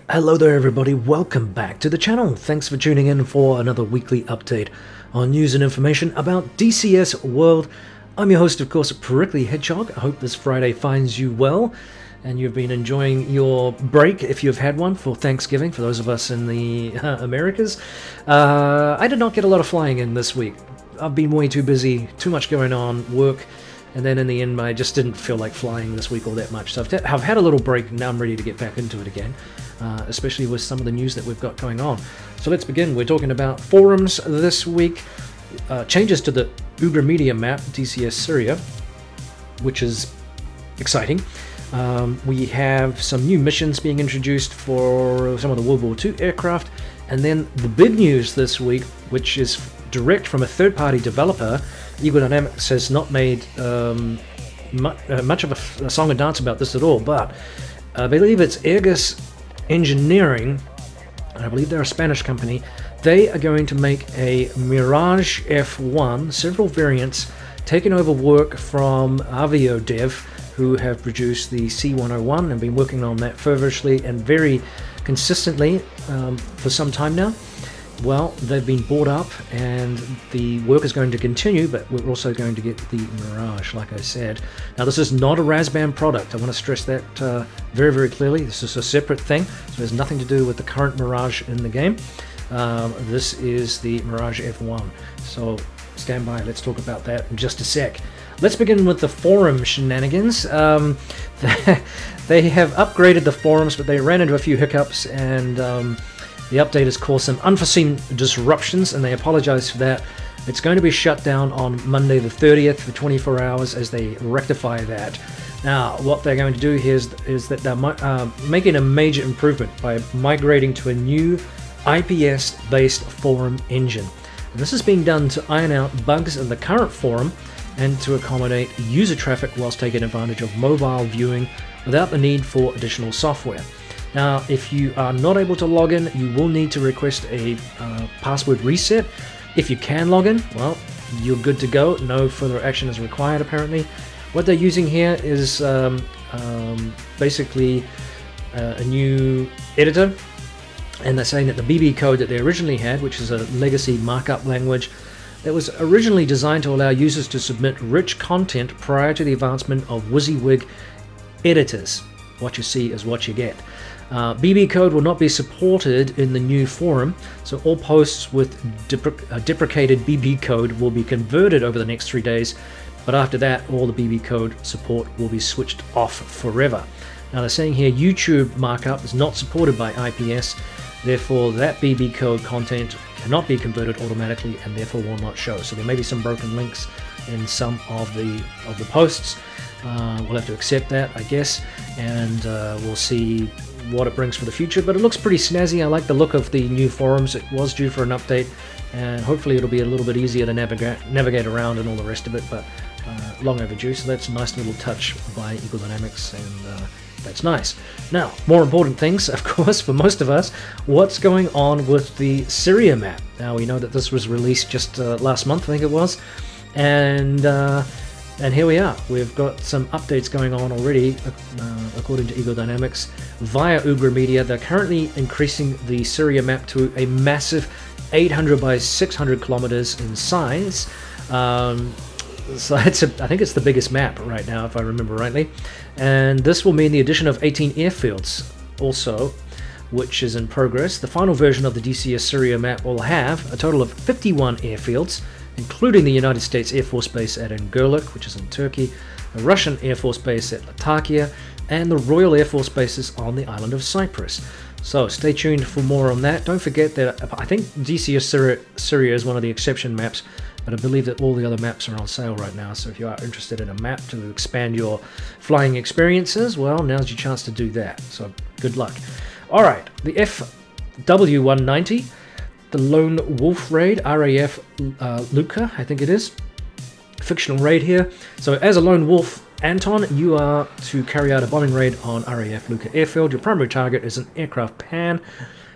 Hello there everybody, welcome back to the channel. Thanks for tuning in for another weekly update on news and information about DCS World. I'm your host, of course, Prickly Hedgehog. I hope this Friday finds you well and you've been enjoying your break if you've had one for Thanksgiving, for those of us in the Americas. I did not get a lot of flying in this week. I've been way too busy, too much going on, work, and then in the end I just didn't feel like flying this week all that much. So I've had a little break and now I'm ready to get back into it again. Especially with some of the news that we've got going on. So let's begin. We're talking about forums this week, changes to the Aerges Media map, DCS Syria, which is exciting. We have some new missions being introduced for some of the World War II aircraft, and then the big news this week, which is direct from a third-party developer. Eagle Dynamics has not made much of a song and dance about this at all, but I believe it's Aerges Engineering, and I believe they're a Spanish company. They are going to make a Mirage F1, several variants, taking over work from Aviodev, who have produced the C101 and been working on that feverishly and very consistently for some time now. Well, they've been bought up and the work is going to continue, but we're also going to get the Mirage, like I said. Now, this is not a Razbam product. I want to stress that very, very clearly. This is a separate thing, so it has nothing to do with the current Mirage in the game. This is the Mirage F1. So stand by, let's talk about that in just a sec. Let's begin with the forum shenanigans. They have upgraded the forums, but they ran into a few hiccups, and the update has caused some unforeseen disruptions, and they apologize for that. It's going to be shut down on Monday the 30th for 24 hours as they rectify that. Now, what they're going to do here is that they're making a major improvement by migrating to a new IPS-based forum engine. And this is being done to iron out bugs in the current forum and to accommodate user traffic whilst taking advantage of mobile viewing without the need for additional software. Now, if you are not able to log in, you will need to request a password reset. If you can log in, well, you're good to go. No further action is required, apparently. What they're using here is basically a new editor, and they're saying that the BB code that they originally had, which is a legacy markup language, that was originally designed to allow users to submit rich content prior to the advancement of WYSIWYG editors. What you see is what you get. BB code will not be supported in the new forum, so all posts with deprecated BB code will be converted over the next 3 days, but after that all the BB code support will be switched off forever. Now, they're saying here YouTube markup is not supported by IPS, therefore that BB code content cannot be converted automatically and therefore will not show. So there may be some broken links in some of the posts. We'll have to accept that, I guess, and we'll see what it brings for the future, but it looks pretty snazzy. I like the look of the new forums. It was due for an update, and hopefully it'll be a little bit easier to navigate around and all the rest of it, but long overdue. So that's a nice little touch by Eagle Dynamics, and that's nice. Now, more important things, of course, for most of us, what's going on with the Syria map? Now, we know that this was released just last month, I think it was, and here we are. We've got some updates going on already, according to Eagle Dynamics, via Aerges Media. They're currently increasing the Syria map to a massive 800 by 600 kilometers in size. So I think it's the biggest map right now, if I remember rightly. And this will mean the addition of 18 airfields also, which is in progress. The final version of the DCS Syria map will have a total of 51 airfields, including the United States Air Force Base at Incirlik, which is in Turkey, the Russian Air Force Base at Latakia, and the Royal Air Force bases on the island of Cyprus. So stay tuned for more on that. Don't forget that I think DCS Syria is one of the exception maps, but I believe that all the other maps are on sale right now. So if you are interested in a map to expand your flying experiences, well, now's your chance to do that. So good luck. All right, the FW190. The Lone Wolf raid, RAF Luca, I think it is. Fictional raid here. So as a Lone Wolf, Anton, you are to carry out a bombing raid on RAF Luca airfield. Your primary target is an aircraft pan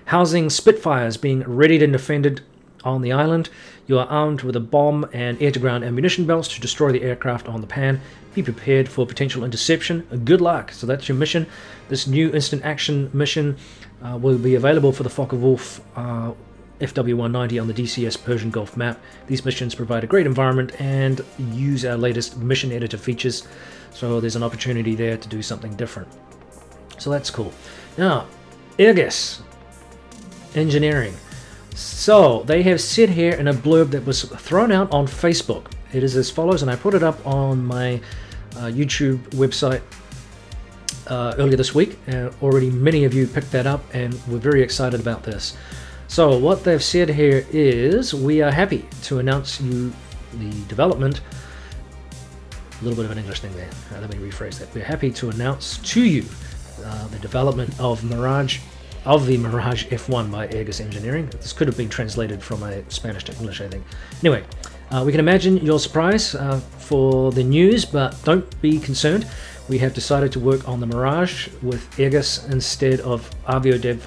housing Spitfires being readied and defended on the island. You are armed with a bomb and air-to-ground ammunition belts to destroy the aircraft on the pan. Be prepared for potential interception. Good luck. So that's your mission. This new instant action mission will be available for the Focke-Wulf FW190 on the DCS Persian Gulf map. These missions provide a great environment and use our latest mission editor features, so there's an opportunity there to do something different. So that's cool. Now, Aerges Engineering. So they have said here in a blurb that was thrown out on Facebook. It is as follows, and I put it up on my YouTube website earlier this week. Already many of you picked that up and were very excited about this. So what they've said here is, we are happy to announce you the development. A little bit of an English thing there. Let me rephrase that. We're happy to announce to you the development of the Mirage F1 by Aerges Engineering. This could have been translated from a Spanish to English, I think. Anyway, we can imagine your surprise for the news, but don't be concerned. We have decided to work on the Mirage with Aerges instead of Avio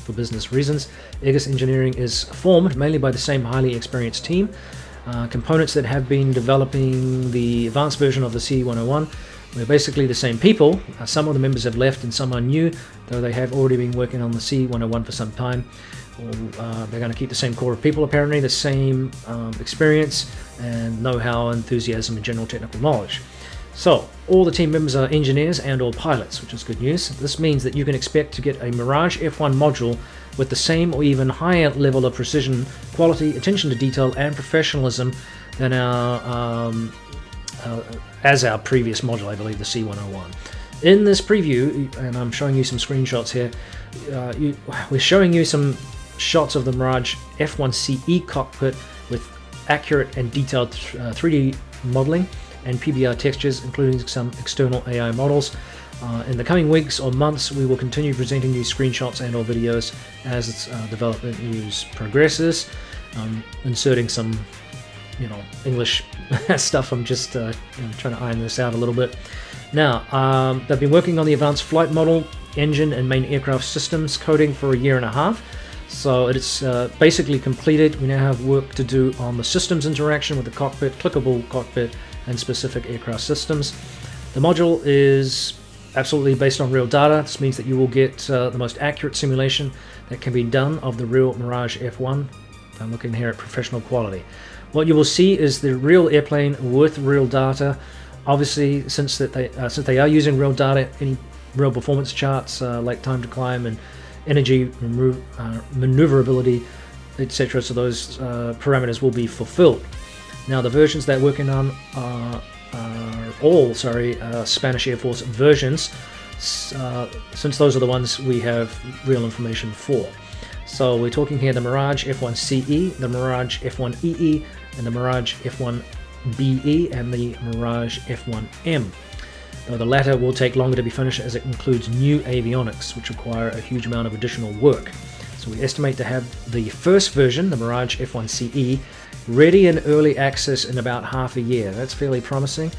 for business reasons. Aerges Engineering is formed mainly by the same highly experienced team. Components that have been developing the advanced version of the C101. We're basically the same people. Some of the members have left and some are new, though they have already been working on the C101 for some time. They're going to keep the same core of people, apparently, the same experience and know-how, enthusiasm and general technical knowledge. So, all the team members are engineers and or pilots, which is good news. This means that you can expect to get a Mirage F1 module with the same or even higher level of precision, quality, attention to detail and professionalism than as our previous module, I believe, the C101. In this preview, and I'm showing you some screenshots here, we're showing you some shots of the Mirage F1 CE cockpit with accurate and detailed 3D modeling and PBR textures, including some external AI models. In the coming weeks or months, we will continue presenting you screenshots and or videos as its development news progresses. Inserting some, English stuff. I'm just trying to iron this out a little bit. Now, they've been working on the advanced flight model, engine and main aircraft systems coding for a year and a half. So it's basically completed. We now have work to do on the systems interaction with the cockpit, clickable cockpit, and specific aircraft systems. The module is absolutely based on real data. This means that you will get the most accurate simulation that can be done of the real Mirage F1. I'm looking here at professional quality. What you will see is the real airplane with real data. Obviously, since they are using real data, any real performance charts like time to climb and energy maneuverability, etc. So those parameters will be fulfilled. Now, the versions they're working on are all, Spanish Air Force versions, since those are the ones we have real information for. So we're talking here the Mirage F1 CE, the Mirage F1 EE, and the Mirage F1 BE, and the Mirage F1 M. Though the latter will take longer to be finished as it includes new avionics, which require a huge amount of additional work. So we estimate to have the first version, the Mirage F1 CE, ready in early access in about half a year. That's fairly promising.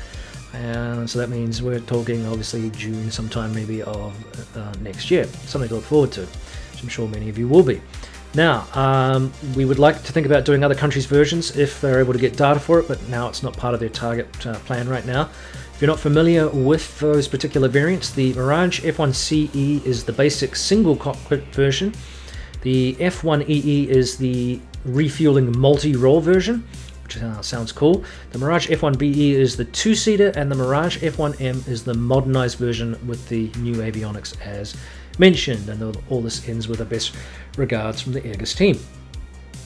And so that means we're talking obviously June sometime maybe of next year. Something to look forward to, which I'm sure many of you will be. Now, we would like to think about doing other countries' versions if they're able to get data for it, but now it's not part of their target plan right now. If you're not familiar with those particular variants, the Mirage F1 CE is the basic single cockpit version. The F1 EE is the refueling multi-role version, which sounds cool. The Mirage F1 BE is the two-seater, and the Mirage F1 M is the modernized version with the new avionics as mentioned. And all this ends with the best regards from the Aerges team.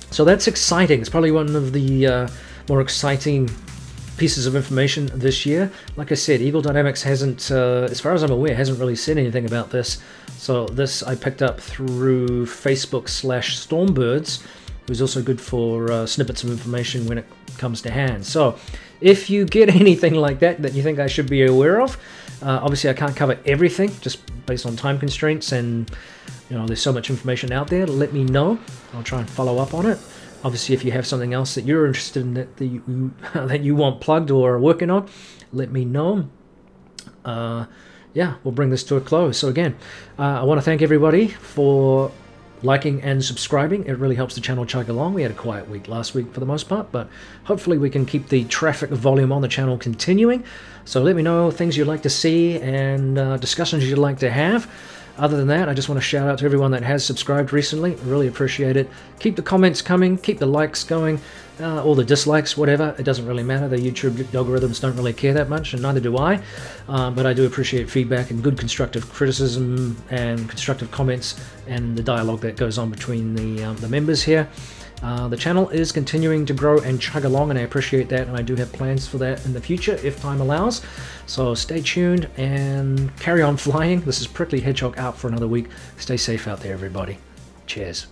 So that's exciting. It's probably one of the more exciting pieces of information this year. Like I said, Eagle Dynamics hasn't, as far as I'm aware, hasn't really said anything about this. So this I picked up through Facebook/Stormbirds, who's also good for snippets of information when it comes to hand. So if you get anything like that that you think I should be aware of, obviously I can't cover everything just based on time constraints, and there's so much information out there. Let me know. I'll try and follow up on it. Obviously, if you have something else that you're interested in that you want plugged or are working on, let me know. Yeah, we'll bring this to a close. So again, I want to thank everybody for liking and subscribing. It really helps the channel chug along. We had a quiet week last week for the most part, but hopefully we can keep the traffic volume on the channel continuing. So let me know things you'd like to see and discussions you'd like to have. Other than that, I just want to shout out to everyone that has subscribed recently. Really appreciate it. Keep the comments coming, keep the likes going, or the dislikes, whatever. It doesn't really matter. The YouTube algorithms don't really care that much, and neither do I. But I do appreciate feedback and good constructive criticism and constructive comments and the dialogue that goes on between the members here. The channel is continuing to grow and chug along, and I appreciate that, and I do have plans for that in the future if time allows. So stay tuned and carry on flying. This is Prickly Hedgehog out for another week. Stay safe out there, everybody. Cheers.